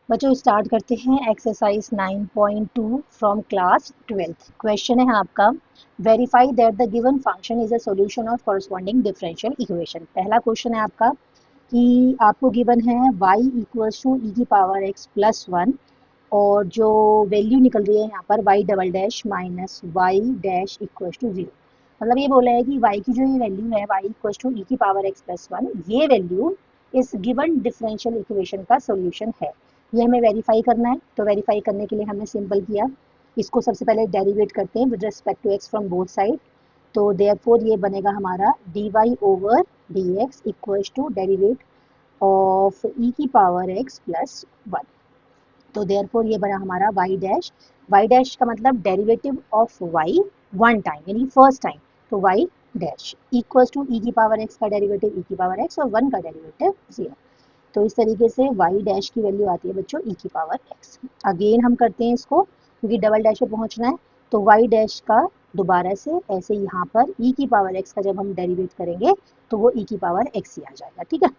बच्चों स्टार्ट करते हैं exercise 9.2 from class 12th। Question है आपका, verify that the given function is a solution of corresponding differential equation. पहला क्वेश्चन है आपका कि आपको गिवन है y इक्वल्स टू ई की पावर x प्लस 1 और जो वैल्यू निकल रही है यहाँ पर y double dash minus y dash equals to 0। मतलब ये बोला है कि y की जो ये वैल्यू है y इक्वल्स टू ई की पावर x प्लस 1, ये वैल्यू इस गिवन डिफरेंशियल इक्वेशन का सॉल्यूशन है। ये हमें वेरीफाई करना है, तो वेरीफाई करने के लिए हमने सिंपल किया, इसको सबसे पहले डेरिवेट करते हैं with respect to x from both side. तो देयरफॉर ये बनेगा हमारा d Y over D x equals to derivate of e की पावर एक्स प्लस 1। तो देयरफॉर ये बना हमारा वाई डैश का मतलब derivative of y one time यानी फर्स्ट टाइम, तो y dash equals to e की पावर एक्स का डेरिवेटिव ई की पावर एक्स और 1 का डेरिवेटिव 0। तो इस तरीके से y डैश की वैल्यू आती है बच्चों e की पावर x। अगेन हम करते हैं इसको क्योंकि डबल डैश पे पहुंचना है, तो y डैश का दोबारा से ऐसे यहाँ पर e की पावर x का जब हम डेरिवेट करेंगे तो वो e की पावर x ही आ जाएगा। ठीक है,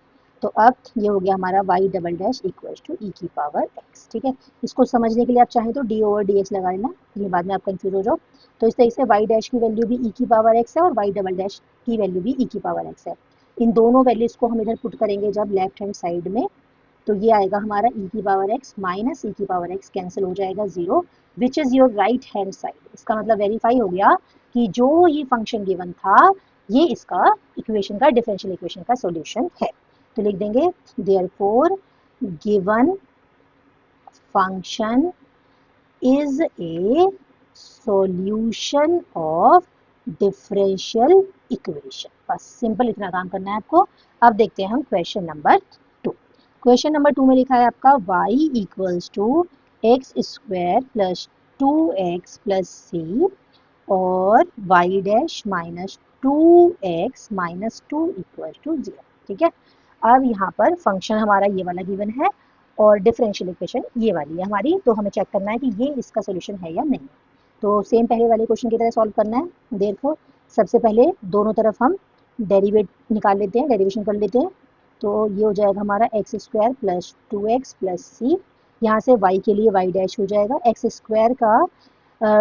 तो अब ये हो गया हमारा y double dash equals to e की पावर x। ठीक है, इसको समझने के लिए आप चाहें तो d ओवर dx लगा लेना, ये बाद में आप कंफ्यूज हो जाओ। तो इस तरीके से y डैश की वैल्यू भी e की पावर x है और y डबल डैश की वैल्यू भी e की पावर x है। इन दोनों वैल्यूज को हम इधर पुट करेंगे जब लेफ्ट हैंड साइड में, तो ये आएगा हमारा e की पावर x माइनस ई की पावर x कैंसिल हो जाएगा 0, which is your right hand side. इसका मतलब वेरीफाई हो गया कि जो ये फंक्शन गिवन था ये इसका इक्वेशन का डिफरेंशियल इक्वेशन का सॉल्यूशन है। तो लिख देंगे therefore given function is a solution of differential equation. बस सिंपल इतना काम करना है आपको। अब देखते हैं हम क्वेश्चन नंबर 2। क्वेश्चन नंबर 2 में लिखा है आपका y equals to x square plus 2x plus c और y dash minus 2x minus 2 equal to 0। ठीक है, अब यहाँ पर फंक्शन हमारा ये वाला गिवन है और डिफरेंशियल इक्वेशन ये वाली है हमारी, तो हमें चेक करना है कि ये इसका सोल्यूशन है या नहीं। तो सेम पहले वाले क्वेश्चन की तरह सॉल्व करना है। देयरफॉर सबसे पहले दोनों तरफ हम डेरिवेट निकाल लेते हैं, डेरिवेशन कर लेते हैं। तो ये हो जाएगा हमारा x square plus 2x plus c, यहाँ से y के लिए y डैश हो जाएगा, एक्स स्क्वायर का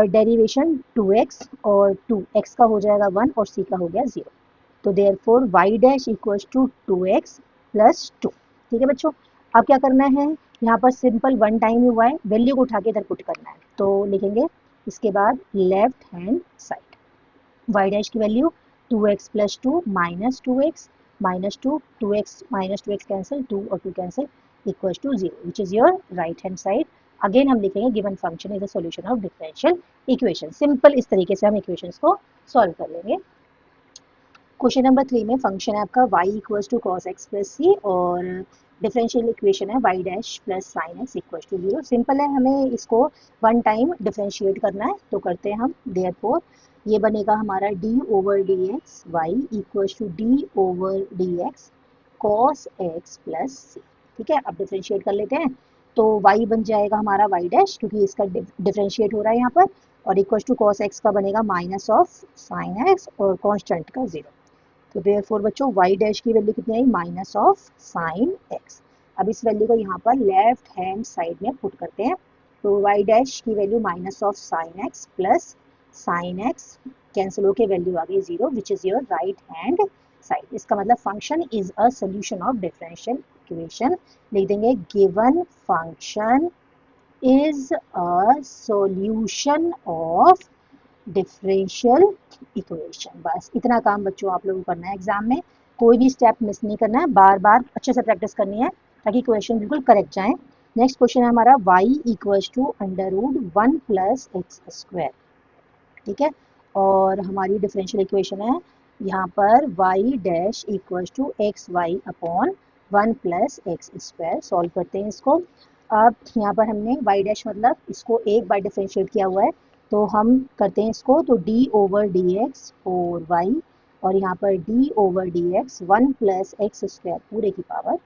डेरिवेशन 2x और 2x का हो जाएगा 1 और c का हो गया 0। तो therefore y dash equals to 2x plus 2। ठीक है बच्चों, अब क्या करना है, यहाँ पर सिंपल वन टाइम ही हुआ है, वैल्यू को उठा के इधर पुट करना है। तो लिखेंगे इसके बाद left hand side y dash की value 2x plus 2 minus 2x minus 2, 2x minus 2x cancel, 2 और 2 cancel equals to 0, which is your right hand side. Again हम लिखेंगे given function is a solution of differential equation. Simple इस तरीके से हम equations को solve कर लेंगे। क्वेश्चन नंबर 3 में फंक्शन है आपका y equals to cos x plus c और डिफरेंशियल इक्वेशन है y dash plus sine x equals to 0। Simple है, हमें इसको वन टाइम डिफरेंशिएट करना है, तो करते हैं हम। देयरफॉर ये बनेगा हमारा d over D x y equals to d over D x cos x plus c. ठीक है, अब डिफरेंशिएट कर लेते हैं। तो y बन जाएगा हमारा y डैश क्योंकि इसका डिफरेंशिएट हो रहा है यहाँ पर, और इक्वल्स टू कॉस एक्स का बनेगा माइनस ऑफ साइन एक्स और कॉन्स्टेंट का 0। तो देयरफॉर बच्चों y डैश की वैल्यू कितनी आई, माइनस ऑफ साइन एक्स। अब इस वैल्यू को यहाँ पर लेफ्ट हैंड साइड में पुट करते हैं। तो y डैश की value minus of sine x plus sine x cancel होकर वैल्यू आ गई 0, which is your right hand side. इसका मतलब function is a solution of differential equation. लिख देंगे given function is a solution of differential equation. बस इतना काम बच्चों आप लोगों को करना है एग्जाम में, कोई भी स्टेप मिस नहीं करना है, बार बार अच्छे से प्रैक्टिस करनी है ताकि क्वेश्चन बिल्कुल करेक्ट जाए। नेक्स्ट क्वेश्चन है हमारा y equals to under root 1 plus x square. ठीक है, और हमारी डिफरेंशियल इक्वेशन है यहाँ पर y dash equals to x y upon 1 plus x square. Solve करते हैं इसको। अब यहाँ पर हमने y डैश मतलब इसको एक बार डिफरेंशिएट किया हुआ है, तो हम करते हैं इसको, तो d ओवर डी एक्स और y और यहाँ पर d over D x 1 plus x square पूरे की पावर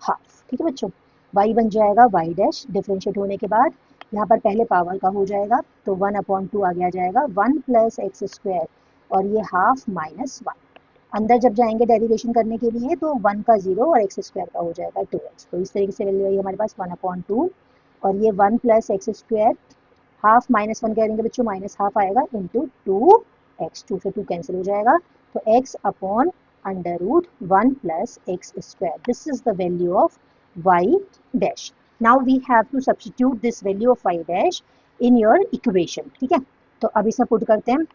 हाफ। ठीक है बच्चों, y बन जाएगा y डैश डिफरेंशिएट होने के बाद यहाँ पर पहले पावर का हो जाएगा, तो 1 अपॉन 2 आ गया जाएगा 1 प्लस एक्स स्क्वायर और ये हाफ माइनस 1। अंदर जब जाएंगे डेरिवेशन करने के लिए तो 1 का 0 और एक्स स्क्वायर का हो जाएगा 2x। तो इस तरीके से वैल्यू आई हमारे पास 1/2 और ये 1 plus x square, half minus 1 करेंगे बच्चों, माइनस हाफ आएगा इंटू 2x, 2 से 2 कैंसिल हो जाएगा, तो x upon under root 1 plus x square. This is the value of y dash. Now we have to substitute this value of y dash in your equation, ठीक है। तो अब इसमें पुट करते हैं।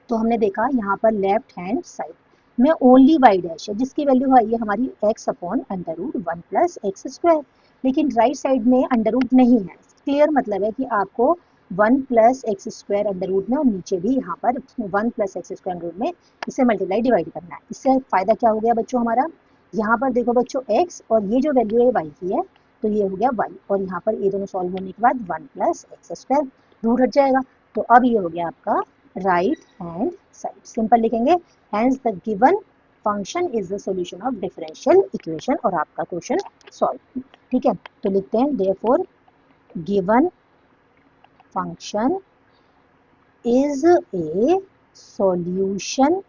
तो हमने देखा यहाँ पर लेफ्ट हैंड साइड में ओनली y डैश है जिसकी वैल्यू आई है हमारी x upon under root 1 plus x square, लेकिन राइट साइड में अंडर रूट नहीं है। क्लियर मतलब है कि आपको 1 plus x square under root में और नीचे भी यहाँ पर 1 plus x square under root में इसे मल्टीप्लाई डिवाइड करना है। इससे फायदा क्या हो गया बच्चों हमारा, यहाँ पर देखो बच्चों x और ये जो वैल्यू है y की है तो ये हो गया y, और यहाँ पर ये दोनों सॉल्व होने के बाद 1 प्लस एक्स स्क्वायर, रूट हट जाएगा। तो अब ये हो गया आपका राइट हैंड साइड। सिंपल लिखेंगे, hence the given function is the solution of differential equation, और आपका क्वेश्चन सॉल्व। ठीक है, तो लिखते हैं therefore given function is a solution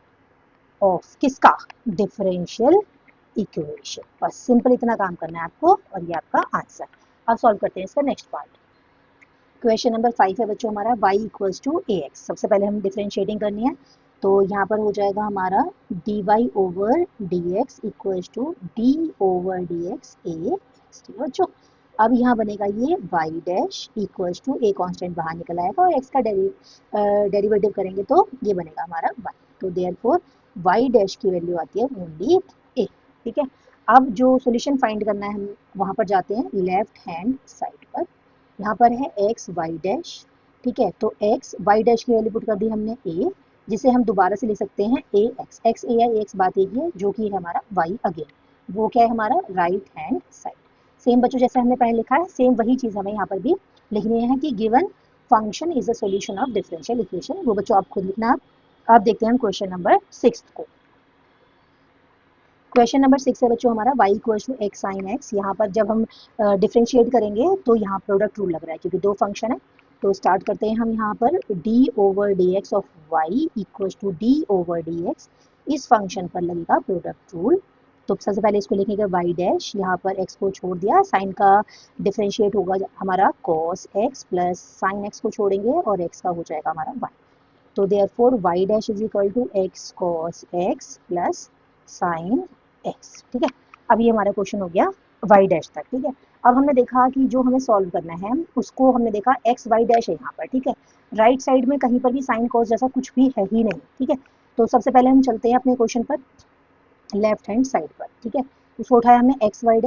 of किसका, डिफरेंशियल इक्वेशन। बस सिंपल इतना काम करना है आपको और ये आपका आंसर। अब सॉल्व करते हैं इसका नेक्स्ट पार्ट। क्वेश्चन नंबर 5 है बच्चों हमारा y equals to a x. सबसे पहले हम डिफरेंशिएटिंग करनी है, तो यहाँ पर हो जाएगा हमारा dy over D x equals to d over D x a x. ठीक है बच्चों, अब यहाँ बनेगा ये y dash equals to a constant बाहर निकल आएगा और x का डेरिवेटिव करेंगे तो ये बनेगा हमारा y। तो देयरफॉर y डैश की वैल्यू आती है ओनली a। ठीक है, अब जो सोल्यूशन फाइंड करना है हम वहाँ पर जाते हैं लेफ्ट हैंड साइड पर। यहाँ पर है एक्स वाई डैश, ठीक है, तो एक्स वाई डैश की वैल्यू पुट कर दी हमने ए, जिसे हम दोबारा से लिख सकते हैं ए एक्स। एक्स ए है, एक्स बात एक है जो कि है हमारा वाई अगेन, वो क्या है हमारा राइट हैंड साइड। सेम बच्चों जैसे हमने पहले लिखा है सेम वही चीज़ हमें यहाँ पर भी लिखनी है कि given function is a solution of differential equation, वो बच्चों आप खुद लिखना। अब देखते हैं हम क्वेश्चन नंबर 6 को। क्वेश्चन नंबर 6 है बच्चों हमारा y equals to x sine x. यहाँ पर जब हम डिफ्रेंशिएट करेंगे तो यहाँ प्रोडक्ट रूल लग रहा है क्योंकि दो फंक्शन है। तो स्टार्ट करते हैं हम यहाँ पर d over D x of y equals to d over D x, इस फंक्शन पर लगेगा प्रोडक्ट रूल। तो सबसे पहले इसको लिखेंगे y डैश, यहाँ पर x को छोड़ दिया, साइन का डिफ्रेंशिएट होगा हमारा cos x plus sine x को छोड़ेंगे और x का हो जाएगा हमारा y। तो therefore y dash is equal to x cos x plus sine x। ठीक है, अब ये हमारा क्वेश्चन हो गया y डैश तक। ठीक है, अब हमने देखा कि जो हमें सॉल्व करना है उसको हमने देखा x y डैश है यहाँ पर। ठीक है, राइट साइड में कहीं पर भी साइन कॉस जैसा कुछ भी है ही नहीं। ठीक है, तो सबसे पहले हम चलते हैं अपने क्वेश्चन पर लेफ्ट हैंड साइड पर। ठीक है, उसको उठाया हमने एक्स वाई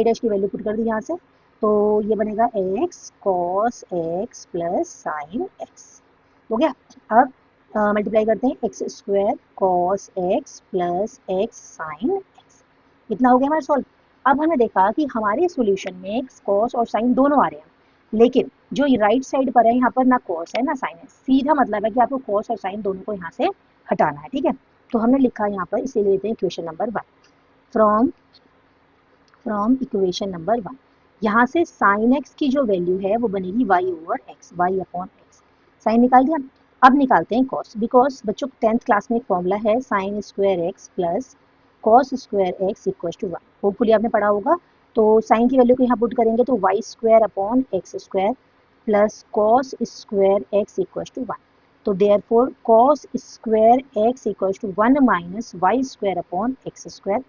डैश की वैल्यू पुट कर दी यहाँ से, तो ये बनेगा x cos x plus sine x. हो गया, अब मल्टीप्लाई करते हैं x square cos x plus x sine x. इतना हो गया हमारा सॉल्व। अब हमने देखा कि हमारे सॉल्यूशन में एक्स कॉस और साइन दोनों आ रहे हैं, लेकिन जो राइट साइड पर है यहाँ पर ना कॉस है ना साइन है, सीधा मतलब है कि आपको कॉस और साइन दोनों को यहाँ से हटाना है। ठीक है, तो हमने लिखा यहाँ पर, इसे लेते हैं equation number 1। From equation number 1 यहाँ से साइन एक्स की जो वैल्यू है वो बनेगी y over x, y upon x. Sine निकाल दिया, अब निकालते हैं कॉस, बिकॉज बच्चों 10th क्लास में एक फॉर्मूला है sine square x plus cos square x equal to 1, hopefully आपने पढ़ा होगा। तो साइन की वैल्यू को यहाँ पुट करेंगे तो y square upon x square plus cos square x equal to 1। तो therefore cos square x equal to 1 minus y square upon x square.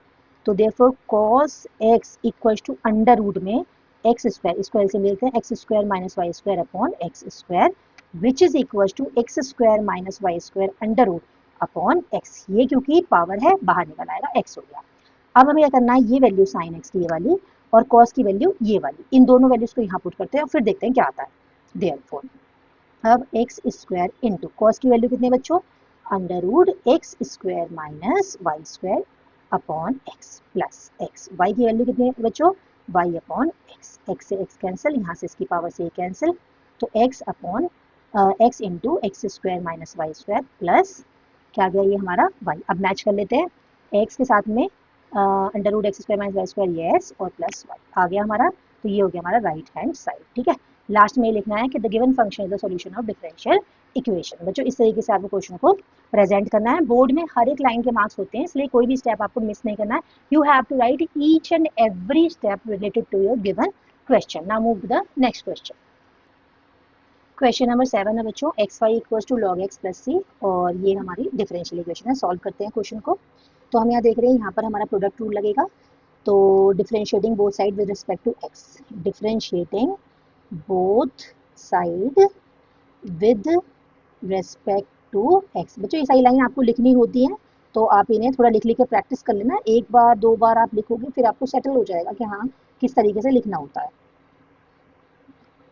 तो therefore cos x equal to under root में x square, square से मिलते हैं x square minus y square upon x square which is equal to x square minus y square under root upon x. ये क्योंकि power है बाहर निकल आएगा, एक्स हो गया। अब हमें क्या करना है, ये वैल्यू साइन एक्स की ये वाली और कॉस की वैल्यू ये वाली, इन दोनों वैल्यूज को यहाँ पुट करते हैं और फिर देखते हैं क्या आता है। देयरफॉर अब एक्स स्क्वायर इंटू कॉस की वैल्यू कितनी है बच्चों, under root x square minus y square upon x plus x. Y की वैल्यू कितनी है बच्चों, वाई अपॉन एक्स, एक्स से एक्स कैंसिल, यहाँ से इसकी पावर से कैंसिल, तो x upon x into x square minus y square plus क्या गया ये हमारा वाई। अब मैच कर लेते हैं, एक्स के साथ में under root x square minus y square yes और प्लस वाई आ गया हमारा, तो ये हो गया हमारा राइट हैंड साइड। ठीक है, लास्ट में लिखना है कि the given function is the solution of differential equation. बच्चों इस तरीके से आपको क्वेश्चन को प्रेजेंट करना है। बोर्ड में हर एक लाइन के मार्क्स होते हैं, इसलिए कोई भी स्टेप आपको मिस नहीं करना है। You have to write each and every step related to your given question. Now move to the next question. Question number 7 है बच्चों, x y equals to log x plus c, और ये हमारी differential equation है। Solve करते हैं question को। तो हम यहाँ देख रहे हैं, यहाँ पर हमारा प्रोडक्ट रूल लगेगा। तो differentiating both side with respect to x, differentiating both side with respect to x. बच्चों ये सारी लाइन आपको लिखनी होती है, तो आप इन्हें थोड़ा लिख लिख के प्रैक्टिस कर लेना। एक बार दो बार आप लिखोगे, फिर आपको सेटल हो जाएगा कि हाँ किस तरीके से लिखना होता है।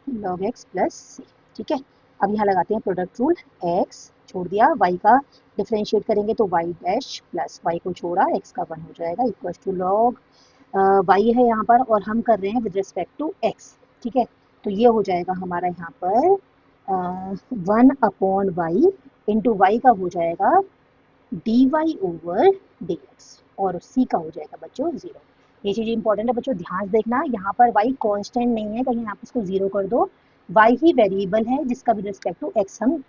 लॉग एक्स प्लस सी, ठीक है। अब यहाँ लगाते हैं प्रोडक्ट रूल। एक्स छोड़ दिया, वाई का डिफरेंशिएट करेंगे तो वाई डैश प्लस वाई को छोड़ा, एक्स का 1 हो जाएगा इक्वल टू लॉग वाई है यहाँ पर, और हम कर रहे हैं विद रिस्पेक्ट टू एक्स, ठीक है। तो ये हो जाएगा हमारा यहाँ पर 1 अपॉन वाई इंटू वाई का हो जाएगा D Y over D X, और सी का हो जाएगा बच्चों 0। ये चीज़ इंपॉर्टेंट है बच्चों, ध्यान देखना। यहाँ पर y कांस्टेंट नहीं है, कहीं आप इसको 0 कर दो। y ही वेरिएबल है जिसका विद रिस्पेक्ट टू x हम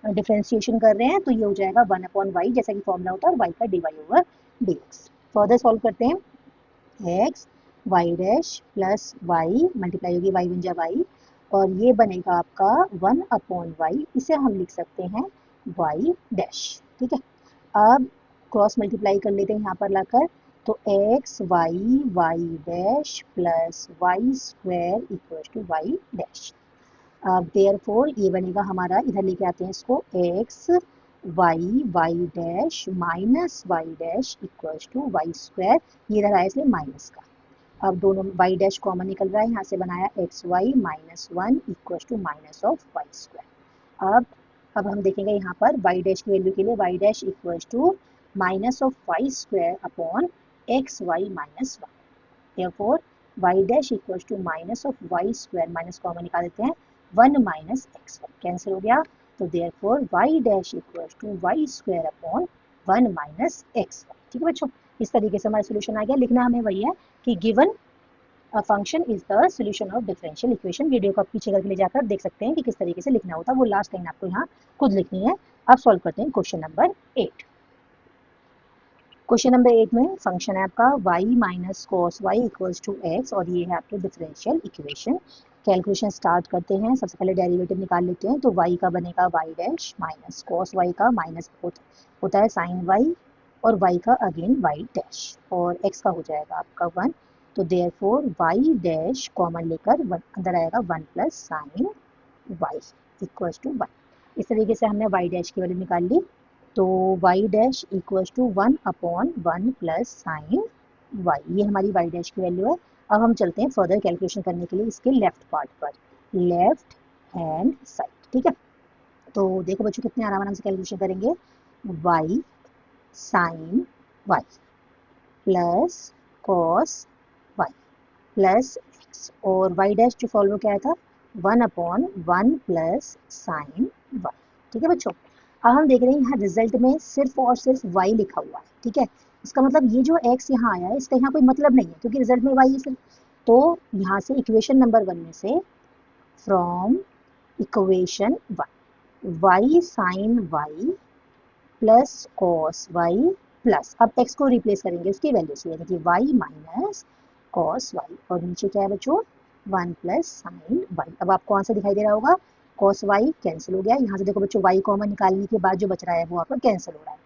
डिफरेंशिएशन कर रहे हैं, तो ये हो जाएगा 1 अपॉन वाई, जैसा कि फॉर्मूला होता है, y का d Y over D x. Further solve करते हैं। x y dash plus y multiply होगी वाई बन वाई, और ये बनेगा आपका 1 अपॉन वाई, इसे हम लिख सकते हैं वाई डैश, ठीक है। अब क्रॉस मल्टीप्लाई कर लेते हैं यहाँ पर लाकर, तो x y y dash plus y square equal to y dash. अब देयरफॉर ये बनेगा हमारा, इधर लेके आते हैं इसको, x y y dash minus y dash equal to y square, ये इधर आया इसलिए माइनस का। अब दोनों वाई डैश कॉमन निकल रहा है, यहाँ से बनाया x y minus 1 equal to minus of y square. अब हम देखेंगे यहाँ पर वाई डैश की वैल्यू के लिए, y dash equal to minus of y square upon x y minus 1। Therefore y dash equal to minus of y square, minus common निकाल देते हैं, 1 माइनस एक्स वाई कैंसिल हो गया। तो therefore y dash equal to y square upon 1 minus x y, ठीक है बच्चों। इस तरीके से हमारा सोल्यूशन आ गया। लिखना हमें वही है कि given function is the solution of differential equation. Video को आप पीछे करके ले जाकर देख सकते हैं कि किस तरीके से लिखना होता है, वो लास्ट लाइन आपको यहाँ खुद लिखनी है। अब सॉल्व करते हैं क्वेश्चन नंबर 8। क्वेश्चन नंबर 8 में फंक्शन है आपका y minus cos y equals to x, और ये है आपके डिफरेंशियल इक्वेशन। कैलकुलेशन स्टार्ट करते हैं। सबसे पहले डेरिवेटिव निकाल लेते हैं। तो y का बनेगा y dash minus cos y का माइनस होता है साइन y, और y का अगेन y डैश, और x का हो जाएगा आपका 1। तो देयरफॉर y डैश कॉमन लेकर अंदर आएगा 1 plus sine y equals to 1। इस तरीके से हमने y डैश की वैल्यू निकाल ली। तो y dash equals to 1 upon 1 plus sine y, ये हमारी y डैश की वैल्यू है। अब हम चलते हैं फर्दर कैलकुलेशन करने के लिए इसके लेफ्ट पार्ट पर, लेफ्ट हैंड साइड, ठीक है। तो देखो बच्चों कितने आराम से कैलकुलेशन करेंगे। y sine y plus cos y plus x, और y डैश जो फॉलो क्या था 1 अपॉन 1 प्लस साइन y, ठीक है बच्चों। अब हम देख रहे हैं यहाँ रिजल्ट में सिर्फ और सिर्फ y लिखा हुआ है, ठीक है। इसका मतलब ये जो x यहाँ आया है इसका यहाँ कोई मतलब नहीं है, क्योंकि रिजल्ट में y है सिर्फ। तो यहाँ से इक्वेशन नंबर 1 में से, from equation 1 y sine y plus cos y plus, अब x को रिप्लेस करेंगे उसकी वैल्यू से, यानी कि y माइनस कॉस y, और नीचे क्या है बच्चों 1 प्लस साइन y। अब आपको आंसर दिखाई दे रहा होगा, कॉस y कैंसिल हो गया। यहाँ से देखो बच्चों y कॉमन निकालने के बाद जो बच रहा है वो आपका कैंसिल हो रहा है।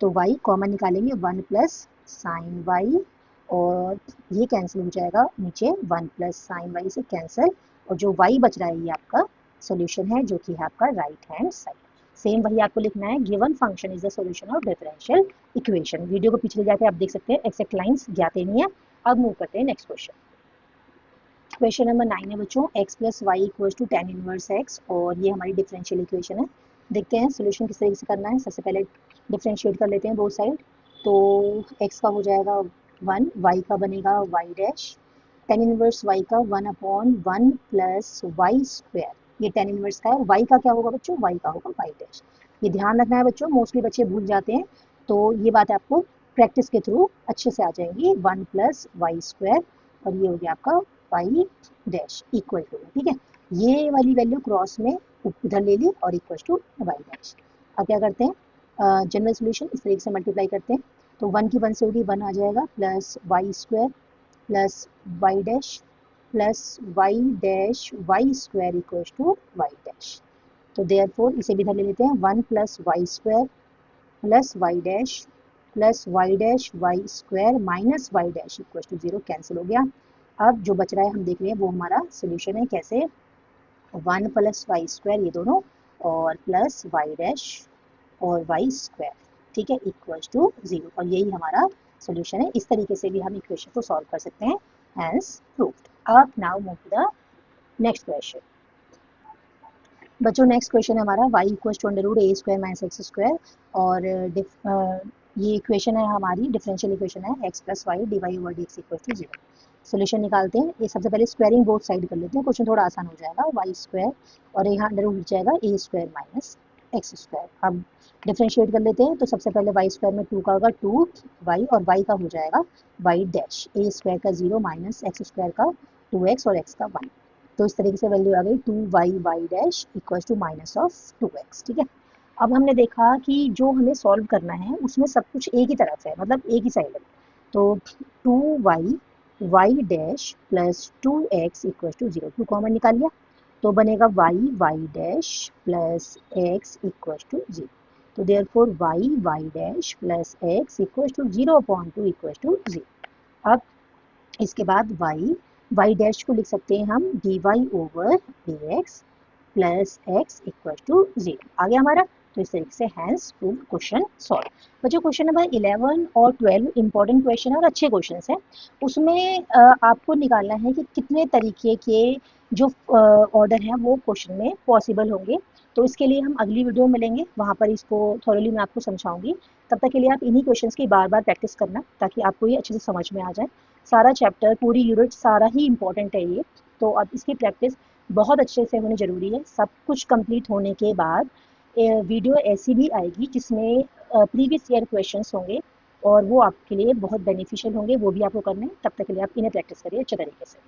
तो y कॉमन निकालेंगे 1 प्लस साइन y, और ये कैंसिल हो जाएगा नीचे 1 प्लस साइन y से कैंसिल, और जो y बच रहा है ये आपका सोल्यूशन है, जो कि है आपका राइट हैंड साइड। सेम वही आपको लिखना है, given function is the solution of differential equation. Video को पीछे ले जाके आप देख सकते हैं, एक्सैक्ट लाइंस ज्ञात नहीं है। अब मूव करते हैं नेक्स्ट क्वेश्चन। क्वेश्चन नंबर 9 है बच्चों, x plus y equals to tan inverse x, और ये हमारी डिफरेंशियल इक्वेशन है। देखते हैं सोल्यूशन किस तरीके से करना है। सबसे पहले डिफरेंशिएट कर लेते हैं बोथ साइड। तो x का हो जाएगा 1, y का बनेगा y dash, tan inverse y का 1 अपॉन 1 प्लस वाई स्क्वायर, ये tan इनवर्स का है। y का क्या होगा बच्चों, y का होगा y डैश। ये ध्यान रखना है बच्चों, मोस्टली बच्चे भूल जाते हैं, तो ये बात आपको प्रैक्टिस के थ्रू अच्छे से आ जाएंगी। 1 प्लस वाई स्क्वायर, और ये हो गया आपका वाई डैश इक्वल टू, ठीक है, ये वाली वैल्यू क्रॉस में उधर ले ली और इक्वल टू वाई डैश। अब क्या करते हैं, जनरल सोल्यूशन इस तरीके से मल्टीप्लाई करते हैं, तो 1 की 1 से होगी 1 आ जाएगा, plus y square plus y dash plus y dash y square equal to y dash. तो देयरफॉर इसे भी इधर ले लेते हैं, 1 plus y square plus y dash y square minus y dash equal to 0, cancel हो गया। अब जो बच रहा है हम देख रहे हैं वो हमारा सोल्यूशन है, कैसे, 1 प्लस वाई स्क्वायर ये दोनों और प्लस वाई डैश और वाई स्क्वायर, ठीक है, इक्वल टू 0, और यही हमारा सोल्यूशन है। इस तरीके से भी हम इक्वेशन को सॉल्व कर सकते हैं एज प्रूव्ड। अब now move to the next question. बच्चों नेक्स्ट क्वेश्चन है हमारा y equal to under root a square minus x square, और ये इक्वेशन है हमारी डिफरेंशियल इक्वेशन है x plus y d Y over D x equal to 0। Solution निकालते हैं, ये सबसे पहले स्क्वायरिंग बोथ साइड कर लेते हैं, क्वेश्चन थोड़ा आसान हो जाएगा, वाई स्क्वायर और यहाँ अंडर रूट जाएगा ए स्क्वायर माइनस एक्स स्क्वायर। अब डिफ्रेंशिएट कर लेते हैं, तो सबसे पहले वाई स्क्वायर में 2 का होगा 2 वाई और वाई का हो जाएगा वाई डैश, ए स्क्वायर का 0 माइनस एक्स स्क्वायर का 2x और x का 1, तो इस तरीके से वैल्यू आ गई 2y y dash equal to minus of 2x, ठीक है। अब हमने देखा कि जो हमें सॉल्व करना है उसमें सब कुछ एक ही तरफ है, मतलब एक ही साइड है, तो 2y y dash plus 2x equal to 0, 2 common निकाल लिया तो बनेगा y y dash plus x equal to 0, तो therefore y y dash plus x equal to 0/2 equal to 0। अब इसके बाद वाई डैश को लिख सकते हैं हम d Y over D x plus x equal to 0, आ गया हमारा। तो इस तरीके से हैंस प्रूव क्वेश्चन सॉल्व। बच्चों क्वेश्चन नंबर 11 और 12 इंपॉर्टेंट क्वेश्चन है और अच्छे क्वेश्चन हैं, उसमें आपको निकालना है कि कितने तरीके के जो ऑर्डर हैं वो क्वेश्चन में पॉसिबल होंगे। तो इसके लिए हम अगली वीडियो में मिलेंगे, वहाँ पर इसको थॉरली मैं आपको समझाऊंगी। तब तक के लिए आप इन्हीं क्वेश्चंस की बार बार प्रैक्टिस करना ताकि आपको ये अच्छे से समझ में आ जाए। सारा चैप्टर पूरी यूनिट सारा ही इंपॉर्टेंट है ये, तो अब इसकी प्रैक्टिस बहुत अच्छे से होनी ज़रूरी है। सब कुछ कंप्लीट होने के बाद वीडियो ऐसी भी आएगी जिसमें प्रीवियस ईयर क्वेश्चंस होंगे और वो आपके लिए बहुत बेनिफिशियल होंगे, वो भी आपको करने हैं। तब तक के लिए आप इन्हें प्रैक्टिस करिए अच्छे तरीके से।